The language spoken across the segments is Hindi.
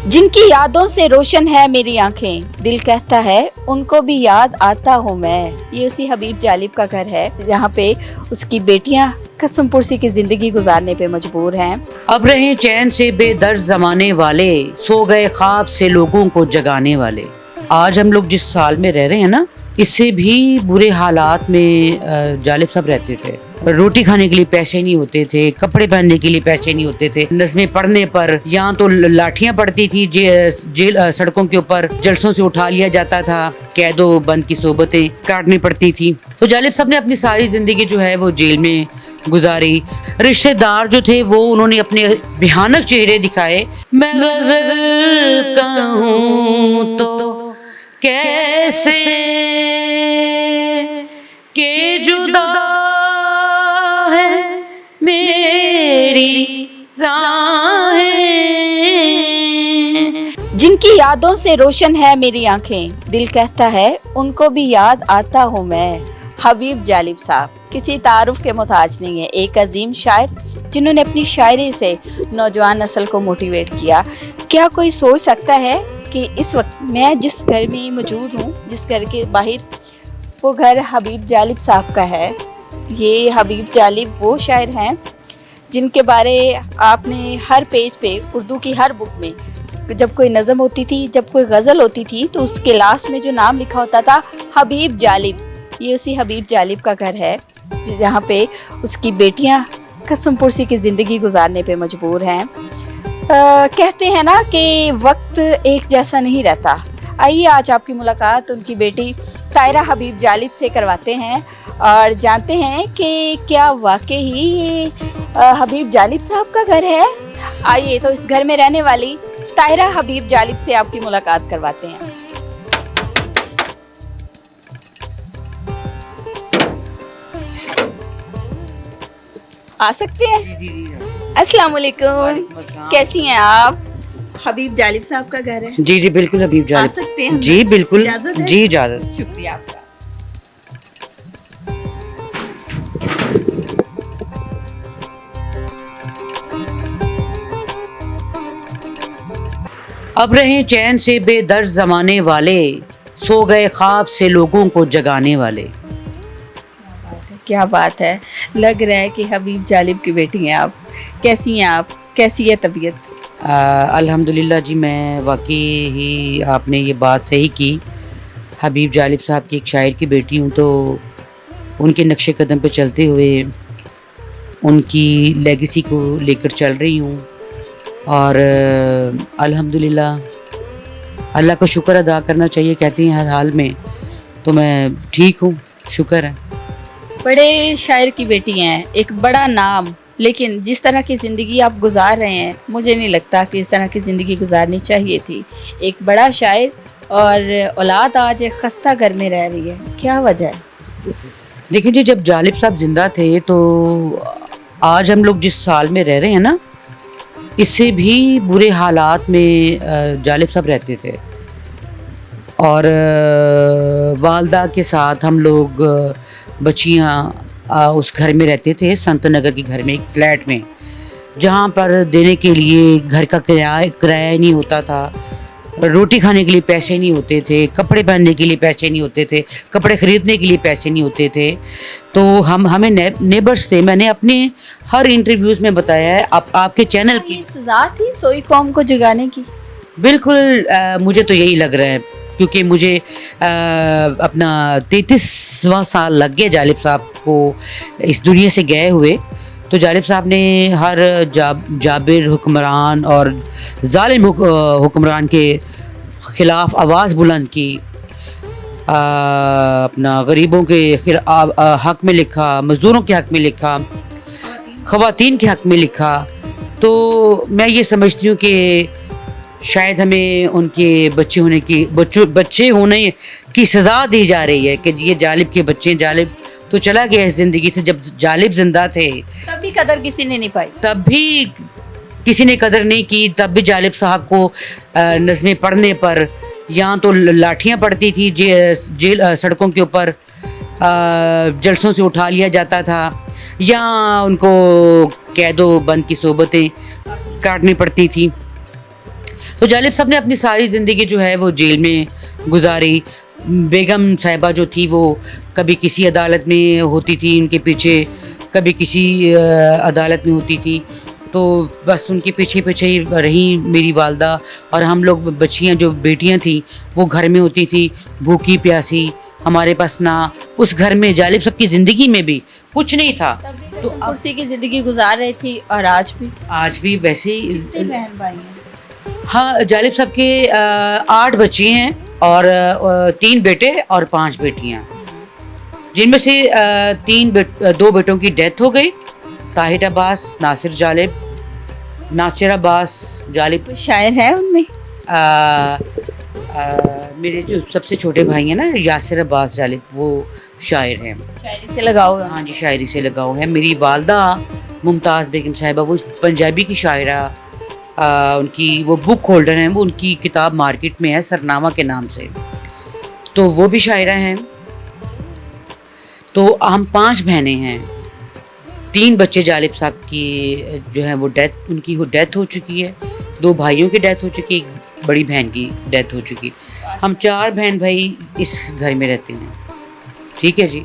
जिनकी यादों से रोशन है मेरी आंखें, दिल कहता है उनको भी याद आता हूँ मैं। ये उसी हबीब जालिब का घर है जहाँ पे उसकी बेटियां कसम पुरसी की जिंदगी गुजारने पे मजबूर हैं। अब रहे चैन से बेदर्द जमाने वाले, सो गए ख्वाब से लोगों को जगाने वाले। आज हम लोग जिस साल में रह रहे हैं ना, इससे भी बुरे हालात में जालिब साहब रहते थे। रोटी खाने के लिए पैसे नहीं होते थे, कपड़े पहनने के लिए पैसे नहीं होते थे। नज़में पढ़ने पर यहाँ तो लाठियाँ पड़ती थी, जेल सड़कों के ऊपर जलसों से उठा लिया जाता था, कैदो बंद की सोबतें काटनी पड़ती थी। तो जालिब साहब ने अपनी सारी जिंदगी जो है वो जेल में गुजारी। रिश्तेदार जो थे वो उन्होंने अपने भयानक चेहरे दिखाए। मैं गज़ल कहूँ तो कैसे के जुदा है मेरी राहें। जिनकी यादों से रोशन है मेरी आंखें, दिल कहता है उनको भी याद आता हूँ मैं। हबीब जालिब साहब किसी तारुफ के मोहताज नहीं है, एक अजीम शायर जिन्होंने अपनी शायरी से नौजवान नस्ल को मोटिवेट किया। क्या कोई सोच सकता है कि इस वक्त मैं जिस घर में मौजूद हूँ, जिस घर के बाहर, वो घर हबीब जालिब साहब का है। ये हबीब जालिब वो शायर हैं जिनके बारे आपने हर पेज पे उर्दू की हर बुक में जब कोई नज़म होती थी, जब कोई गज़ल होती थी, तो उसके लास्ट में जो नाम लिखा होता था हबीब जालिब। ये उसी हबीब जालिब का घर है जहाँ पे उसकी बेटियां कसम पुरसी की ज़िंदगी गुजारने पे मजबूर हैं। कहते हैं ना कि वक्त एक जैसा नहीं रहता। आइए आज आपकी मुलाकात उनकी बेटी तायरा हबीब जालिब से करवाते हैं और जानते हैं कि क्या वाकई ही ये हबीब जालिब साहब का घर है। आइए तो इस घर में रहने वाली तायरा हबीब जालिब से आपकी मुलाकात करवाते हैं। आ सकते हैं? अस्सलाम वालेकुम, कैसी हैं आप? हबीब जालिब साहब का घर है? जी जी बिल्कुल हबीब जालिब। आ सकते हैं? जी बिल्कुल, इजाज़त है? जी इजाज़त। शुक्रिया आपका। अब रहे चैन से बेदर्द जमाने वाले, सो गए ख्वाब से लोगों को जगाने वाले। क्या बात है, लग रहा है कि हबीब जालिब की बेटी हैं आप। कैसी हैं आप? कैसी है तबीयत? अल्हम्दुलिल्लाह जी, मैं वाकई ही आपने ये बात सही की। हबीब जालिब साहब की एक शायर की बेटी हूँ, तो उनके नक्शे कदम पे चलते हुए उनकी लेगेसी को लेकर चल रही हूँ। और अल्हम्दुलिल्लाह अल्लाह का शुक्र अदा करना चाहिए, कहती हैं हर हाल में। तो मैं ठीक हूँ, शुक्र है। बड़े शायर की बेटी हैं, एक बड़ा नाम, लेकिन जिस तरह की ज़िंदगी आप गुजार रहे हैं, मुझे नहीं लगता कि इस तरह की ज़िंदगी गुजारनी चाहिए थी। एक बड़ा शायर और औलाद आज एक खस्ता घर में रह रही है, क्या वजह है? देखिए जी, जब जालिब साहब जिंदा थे तो आज हम लोग जिस साल में रह रहे हैं ना, इससे भी बुरे हालात में जालिब साहब रहते थे। और वालदा के साथ हम लोग बच्चियाँ उस घर में रहते थे, संत नगर के घर में, एक फ्लैट में, जहाँ पर देने के लिए घर का किराया नहीं होता था, रोटी खाने के लिए पैसे नहीं होते थे, कपड़े पहनने के लिए पैसे नहीं होते थे, कपड़े ख़रीदने के लिए पैसे नहीं होते थे। तो हमें नेबर्स थे। मैंने अपने हर इंटरव्यूज़ में बताया है, आपके चैनल की सजा थी सोई कौम को जगाने की। बिल्कुल मुझे तो यही लग रहा है, क्योंकि मुझे अपना 33वां साल लग गया जालिब साहब को इस दुनिया से गए हुए। तो जालिब साहब ने हर जाबिर हुक्मरान और जालिम हुक्मरान के ख़िलाफ़ आवाज़ बुलंद की, अपना गरीबों के हक़ में लिखा, मज़दूरों के हक़ में लिखा, ख़वातीन के हक़ में लिखा। तो मैं ये समझती हूँ कि शायद हमें उनके बच्चे होने की सज़ा दी जा रही है कि ये जालिब के बच्चे। जालिब तो चला गया इस ज़िंदगी से। जब जालिब जिंदा थे तब भी कदर किसी ने नहीं पाई, तब भी किसी ने कदर नहीं की। तब भी जालिब साहब को नज़में पढ़ने पर यहाँ तो लाठियाँ पड़ती थी, जेल सड़कों के ऊपर जलसों से उठा लिया जाता था, या उनको कैदो बंद की सोबतें काटनी पड़ती थी। तो जालिब साहब ने अपनी सारी ज़िंदगी जो है वो जेल में गुजारी। बेगम साहिबा जो थी वो कभी किसी अदालत में होती थी उनके पीछे, कभी किसी अदालत में होती थी, तो बस उनके पीछे पीछे ही रही मेरी वालदा। और हम लोग बच्चियाँ जो बेटियाँ थी वो घर में होती थी भूखी प्यासी, हमारे पास ना उस घर में जालिब साहब की ज़िंदगी में भी कुछ नहीं था। तो कुर्सी की जिंदगी गुजार रही थी और आज भी वैसे ही कितने बहन भाई हैं? हाँ, जालिब साहब के 8 बच्चे हैं और 3 बेटे और 5 बेटियाँ, जिनमें से 2 बेटों की डेथ हो गई, ताहिर अब्बास, नासिर अब्बास जालिब। कोई शायर है उनमें? मेरे जो सबसे छोटे भाई हैं ना यासिर अब्बास जालिब, वो शायर हैं। शायरी से लगाओ? हाँ जी, शायरी से लगाव है। मेरी वालदा मुमताज़ बेगम साहिबा वो पंजाबी की शायरा, उनकी वो बुक होल्डर हैं, वो उनकी किताब मार्केट में है सरनामा के नाम से, तो वो भी शायरा हैं। तो हम 5 बहनें हैं, 3 बच्चे जालिब साहब की जो है वो डेथ हो चुकी है, 2 भाइयों की डेथ हो चुकी है, एक बड़ी बहन की डेथ हो चुकी है। हम 4 बहन भाई इस घर में रहते हैं, ठीक है जी।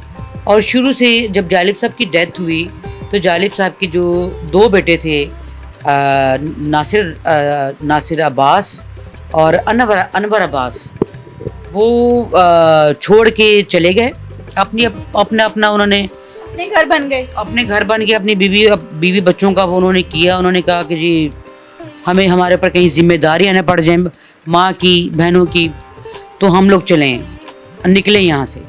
और शुरू से जब जालिब साहब की डेथ हुई तो जालिब साहब के जो 2 बेटे थे नासिर अब्बास और अनवर अब्बास, वो छोड़ के चले गए अपना उन्होंने अपने घर बन गए। अपनी बीवी बच्चों का वो उन्होंने किया। उन्होंने कहा कि जी हमें हमारे ऊपर कहीं जिम्मेदारियां न पड़ जाएं माँ की, बहनों की, तो हम लोग निकले यहाँ से।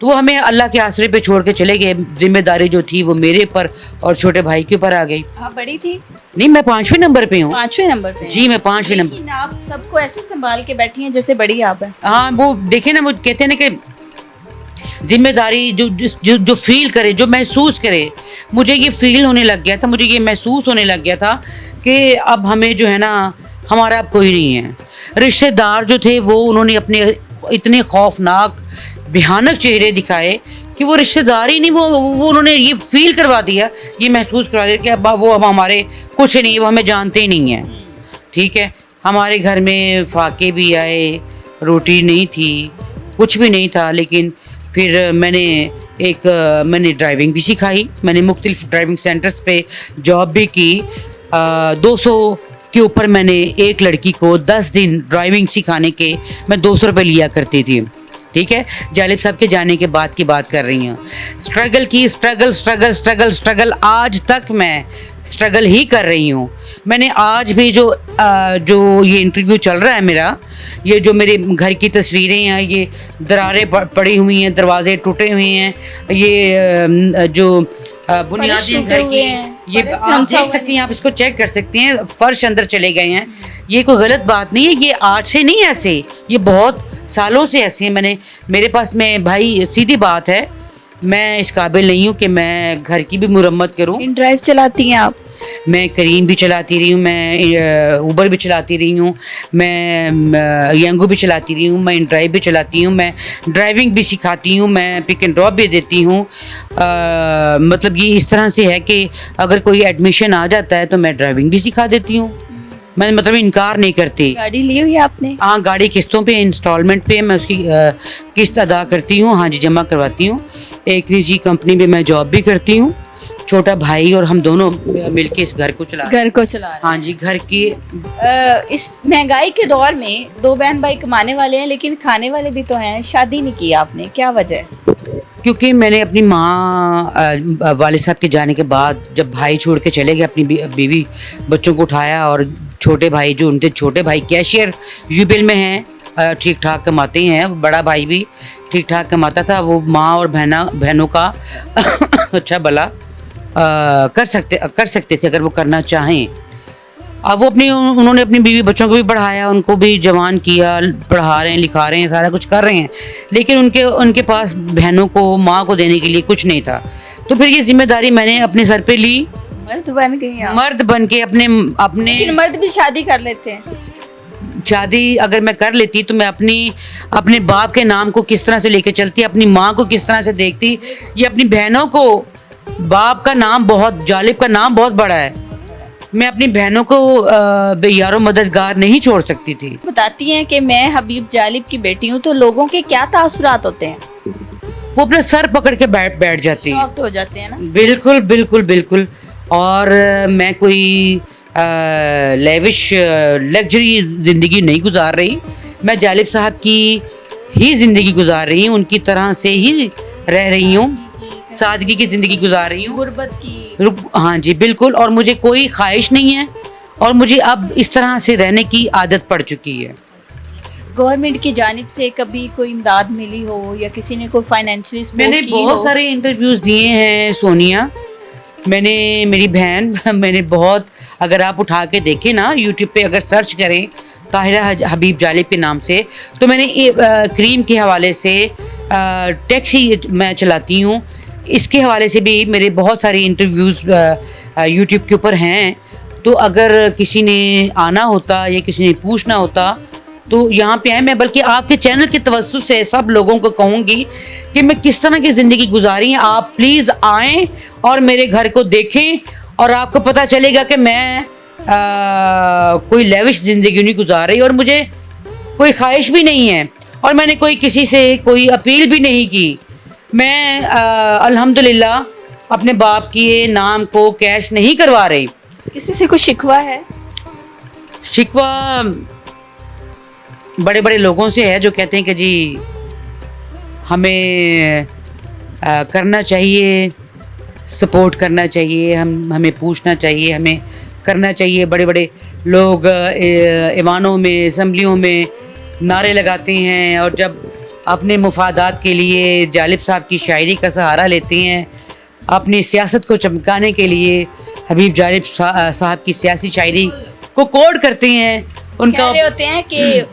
तो वो हमें अल्लाह के आसरे पे छोड़ के चले गए। जिम्मेदारी जो थी वो मेरे पर और छोटे भाई के ऊपर आ गई। आप बड़ी थी? नहीं, मैं 5वें नंबर पे हूँ। 5वें नंबर पे? जी, मैं 5वें नंबर। लेकिन आप सबको ऐसे संभाल के बैठी हैं जैसे बड़ी आप हैं। हाँ, वो देखे ना, वो कहते हैं ना कि जिम्मेदारी जो फील करे, जो महसूस करे। मुझे ये फील होने लग गया था, मुझे ये महसूस होने लग गया था कि अब हमें जो है ना, हमारा अब कोई नहीं है। रिश्तेदार जो थे वो उन्होंने अपने इतने खौफनाक भयानक चेहरे दिखाए कि वो रिश्तेदार ही नहीं, वो उन्होंने ये फील करवा दिया, ये महसूस करवा दिया कि अब हमारे कुछ नहीं, वो हमें जानते ही नहीं है। ठीक है, हमारे घर में फाके भी आए, रोटी नहीं थी, कुछ भी नहीं था। लेकिन फिर मैंने ड्राइविंग भी सिखाई, मैंने मुख्तलिफ ड्राइविंग सेंटर्स पे जॉब भी की। 200 के ऊपर मैंने एक लड़की को 10 दिन ड्राइविंग सिखाने के मैं 200 रुपये लिया करती थी। ठीक है, जालिब साहब के जाने के बाद की बात कर रही हूँ। स्ट्रगल की, स्ट्रगल, आज तक मैं स्ट्रगल ही कर रही हूँ। मैंने आज भी जो ये इंटरव्यू चल रहा है मेरा, ये जो मेरे घर की तस्वीरें हैं, ये दरारें पड़ी हुई हैं, दरवाजे टूटे हुए हैं, ये जो बुनियादी घर की, ये आप देख सकती हैं, आप इसको चेक कर सकती हैं, फर्श अंदर चले गए हैं। ये कोई गलत बात नहीं है, ये आज से नहीं ऐसे, ये बहुत सालों से ऐसे हैं। मेरे पास में भाई, सीधी बात है, मैं इस काबिल नहीं हूँ कि मैं घर की भी मुरम्मत करूँ। इन ड्राइव चलाती हैं आप? मैं करीम भी चलाती रही हूँ, मैं उबर भी चलाती रही हूँ, मैं यंगो भी चलाती रही हूँ, मैं इन ड्राइव भी चलाती हूँ, मैं ड्राइविंग भी सिखाती हूँ, मैं पिक एंड ड्रॉप भी देती हूँ। मतलब ये इस तरह से है कि अगर कोई एडमिशन आ जाता है तो मैं ड्राइविंग भी सिखा देती हूँ। मैं मतलब इनकार नहीं करती। गाड़ी ली हुई है आपने? हाँ, गाड़ी किस्तों पे, इंस्टॉलमेंट पे मैं उसकी किस्त अदा करती हूँ। हाँ जी, जमा करवाती हूँ। एक निजी कंपनी में मैं जॉब भी करती हूँ। छोटा भाई और हम दोनों मिलके इस घर को चला रहे हैं। हाँ जी, घर की इस महंगाई के दौर में 2 बहन भाई कमाने वाले हैं, लेकिन खाने वाले भी तो हैं। शादी नहीं की आपने, क्या वजह? क्योंकि मैंने अपनी माँ वालिद साहब के जाने के बाद जब भाई छोड़ के चले गए, अपनी बीवी बच्चों को उठाया, और छोटे भाई जो उनके छोटे भाई कैशियर यूपीएल में हैं, ठीक ठाक कमाते हैं। बड़ा भाई भी ठीक ठाक कमाता था। वो माँ और बहनों का अच्छा भला कर सकते थे अगर वो करना चाहें। अब वो उन्होंने अपनी बीवी बच्चों को भी पढ़ाया, उनको भी जवान किया, पढ़ा रहे हैं, लिखा रहे हैं, सारा कुछ कर रहे हैं। लेकिन उनके पास बहनों को, माँ को देने के लिए कुछ नहीं था। तो फिर ये जिम्मेदारी मैंने अपने सर पे ली। मर्द बन गई आप? मर्द बन के अपने लेकिन मर्द भी शादी कर लेते हैं। शादी अगर मैं कर लेती तो मैं अपने बाप के नाम को किस तरह से लेके चलती, अपनी माँ को किस तरह से देखती। ये अपनी बहनों को, बाप का नाम बहुत, जालिब का नाम बहुत बड़ा है, मैं अपनी बहनों को बेयारो मददगार नहीं छोड़ सकती थी। बताती हैं कि मैं हबीब जालिब की बेटी हूँ, तो लोगों के क्या तासुरात होते हैं? वो अपना सर पकड़ के बैठ जाती है। शॉक्ड हो जाते हैं ना? बिल्कुल बिल्कुल बिल्कुल। और मैं कोई लेविश लग्जरी ज़िंदगी नहीं गुजार रही, मैं जालिब साहब की ही ज़िंदगी गुजार रही हूँ, उनकी तरह से ही रह रही हूँ, सादगी की ज़िंदगी गुजार रही हूँ, गुर्बत की। हाँ जी बिल्कुल। और मुझे कोई ख्वाहिश नहीं है और मुझे अब इस तरह से रहने की आदत पड़ चुकी है। गवर्नमेंट की जानिब से कभी कोई इमदाद मिली हो या किसी ने कोई फाइनेंशियली सपोर्ट मैंने की बहुत हो? सारे इंटरव्यूज़ दिए हैं सोनिया, मैंने, मेरी बहन मैंने बहुत, अगर आप उठा के देखें ना यूट्यूब पे अगर सर्च करें ताहिरा हबीब जालिब के नाम से, तो मैंने क्रीम के हवाले से टैक्सी मैं चलाती हूँ, इसके हवाले से भी मेरे बहुत सारे इंटरव्यूज़ यूट्यूब के ऊपर हैं। तो अगर किसी ने आना होता या किसी ने पूछना होता तो यहाँ पे आए। मैं बल्कि आपके चैनल के तवज्जुह से सब लोगों को कहूँगी कि मैं किस तरह की ज़िंदगी गुजारी है, आप प्लीज़ आएँ और मेरे घर को देखें और आपको पता चलेगा कि मैं कोई लेविश ज़िंदगी नहीं गुजार रही और मुझे कोई ख्वाहिश भी नहीं है और मैंने कोई किसी से कोई अपील भी नहीं की। मैं अल्हम्दुलिल्लाह अपने बाप के नाम को कैश नहीं करवा रही। किसी से कुछ शिकवा है? शिकवा बड़े बड़े लोगों से है जो कहते हैं कि जी हमें करना चाहिए, सपोर्ट करना चाहिए, हमें पूछना चाहिए, हमें करना चाहिए। बड़े बड़े लोग ईवानों में, असम्बलियों में नारे लगाते हैं और जब अपने मुफादात के लिए जालिब साहब की शायरी का सहारा लेते हैं, अपनी सियासत को चमकाने के लिए हबीब जालिब साहब की सियासी शायरी को कोड करते हैं। कह रहे होते हैं कि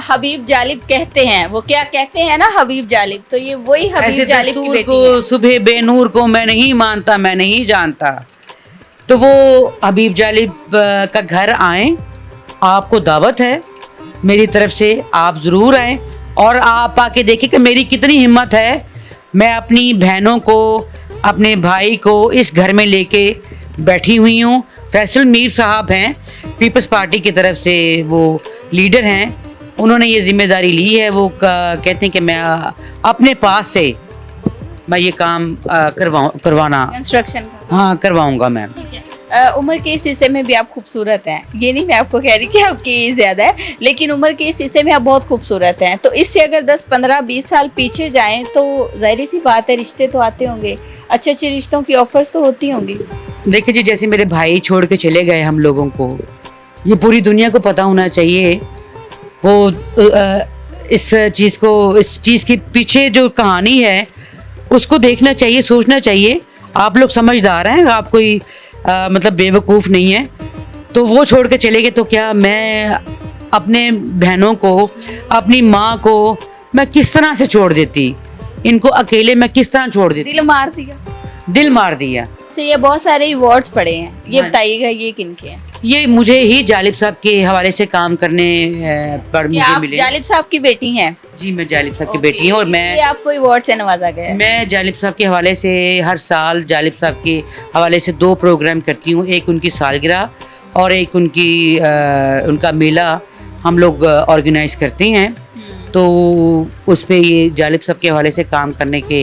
हबीब जालिब कहते हैं, वो क्या कहते हैं ना हबीब जालिब, तो ये वही हबीब जालिब की बेटी को सुबह बेनूर को मैं नहीं मानता, मैं नहीं जानता। तो वो हबीब जालिब का घर आए, आपको दावत है मेरी तरफ से, आप ज़रूर आएँ और आप आके देखें कि मेरी कितनी हिम्मत है। मैं अपनी बहनों को, अपने भाई को इस घर में लेके बैठी हुई हूँ। फैसल मीर साहब हैं, पीपल्स पार्टी की तरफ से वो लीडर हैं, उन्होंने ये जिम्मेदारी ली है। वो कहते हैं कि मैं अपने पास से मैं ये काम करवाना कंस्ट्रक्शन का। हाँ करवाऊंगा मैं। उम्र के इस हिस्से में भी आप खूबसूरत हैं, ये नहीं मैं आपको कह रही कि आपकी एज ज़्यादा है, लेकिन उम्र के इस हिस्से में आप बहुत खूबसूरत हैं। तो इससे अगर 10, 15, 20 साल पीछे जाएं तो जाहिर सी बात है रिश्ते तो आते होंगे, अच्छे अच्छे रिश्तों की ऑफर्स तो होती होंगी। देखिए जी, जैसे मेरे भाई छोड़ के चले गए हम लोगों को, ये पूरी दुनिया को पता होना चाहिए। वो इस चीज़ के पीछे जो कहानी है उसको देखना चाहिए, सोचना चाहिए। आप लोग समझदार हैं, आप कोई मतलब बेवकूफ़ नहीं है। तो वो छोड़ के चले गए तो क्या मैं अपने बहनों को, अपनी माँ को मैं किस तरह से छोड़ देती, इनको अकेले मैं किस तरह छोड़ देती। दिल मार दिया, दिल मार दिया। से ये बहुत सारे अवार्ड्स पड़े हैं, ये हाँ। बताइएगा ये किनके हैं? ये मुझे ही जालिब साहब के हवाले से काम करने पर मुझे आप मिले। जालिब साहब की बेटी हैं? जी मैं जालिब साहब की बेटी हूँ और मैं आपको अवार्ड से नवाजा गया है? मैं जालिब साहब के हवाले से हर साल जालिब साहब के हवाले से 2 प्रोग्राम करती हूँ। एक उनकी सालगिरह और एक उनका मेला हम लोग ऑर्गेनाइज करते हैं। तो उस पर ये जालिब साहब के हवाले से काम करने के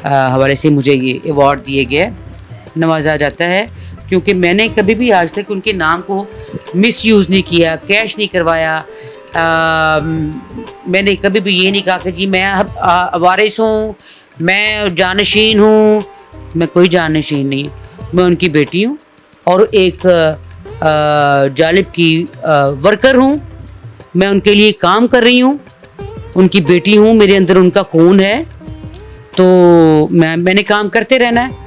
हवाले से मुझे ये अवार्ड दिए गए, नवाजा जाता है। क्योंकि मैंने कभी भी आज तक उनके नाम को मिसयूज़ नहीं किया, कैश नहीं करवाया। मैंने कभी भी ये नहीं कहा कि जी मैं वारिस हूँ, मैं जानशीन हूँ। मैं कोई जानशीन नहीं, मैं उनकी बेटी हूँ और एक जालिब की वर्कर हूँ। मैं उनके लिए काम कर रही हूँ, उनकी बेटी हूँ, मेरे अंदर उनका खून है। तो मैंने काम करते रहना है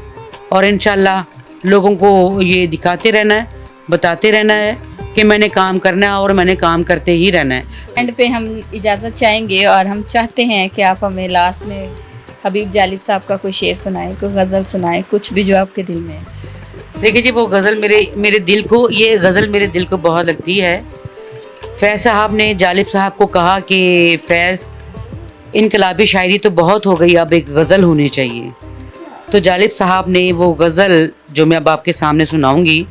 और इंशाल्लाह लोगों को ये दिखाते रहना है, बताते रहना है कि मैंने काम करना है और मैंने काम करते ही रहना है। एंड पे हम इजाज़त चाहेंगे और हम चाहते हैं कि आप हमें लास्ट में हबीब जालिब साहब का कोई शेर सुनाएं, कोई गज़ल सुनाएं, कुछ भी जो आपके दिल में है। देखिए जी, वो गज़ल मेरे दिल को, ये गज़ल मेरे दिल को बहुत लगती है। फैज़ साहब ने जालिब साहब को कहा कि फैज़, इनकलाबी शायरी तो बहुत हो गई, अब एक गज़ल होनी चाहिए। तो जालिब साहब ने वो गज़ल जो मैं अब आपके सामने सुनाऊंगी,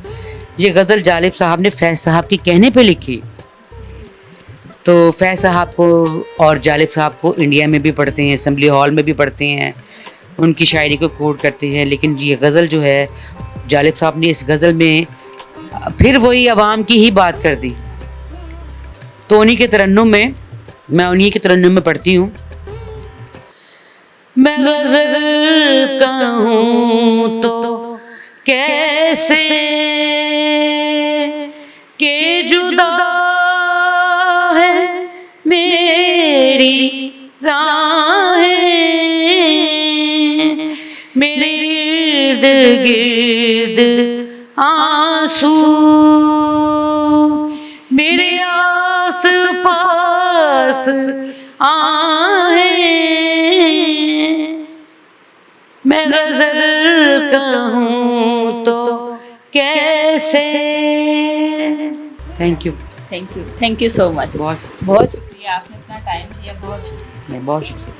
ये गज़ल जालिब साहब ने फैज़ साहब के कहने पे लिखी। तो फैज़ साहब को और जालिब साहब को इंडिया में भी पढ़ते हैं, असेंबली हॉल में भी पढ़ते हैं, उनकी शायरी को कोट करते हैं। लेकिन ये गज़ल जो है जालिब साहब ने इस गज़ल में फिर वही अवाम की ही बात कर दी। तो उन्हीं के तरन्नुम में, मैं उन्हीं के तरन्नुम में पढ़ती हूँ। मैं गज़ल कहूँ तो कैसे के जुदा है मेरी राहें, मेरे इर्द गिर्द आंसू, मेरे आस पास आहें, मैं गज़ल कहूँ तो कैसे। Thank you thank you so much. बहुत बहुत शुक्रिया, आपने इतना टाइम दिया, बहुत शुक्रिया। बहुत शुक्रिया।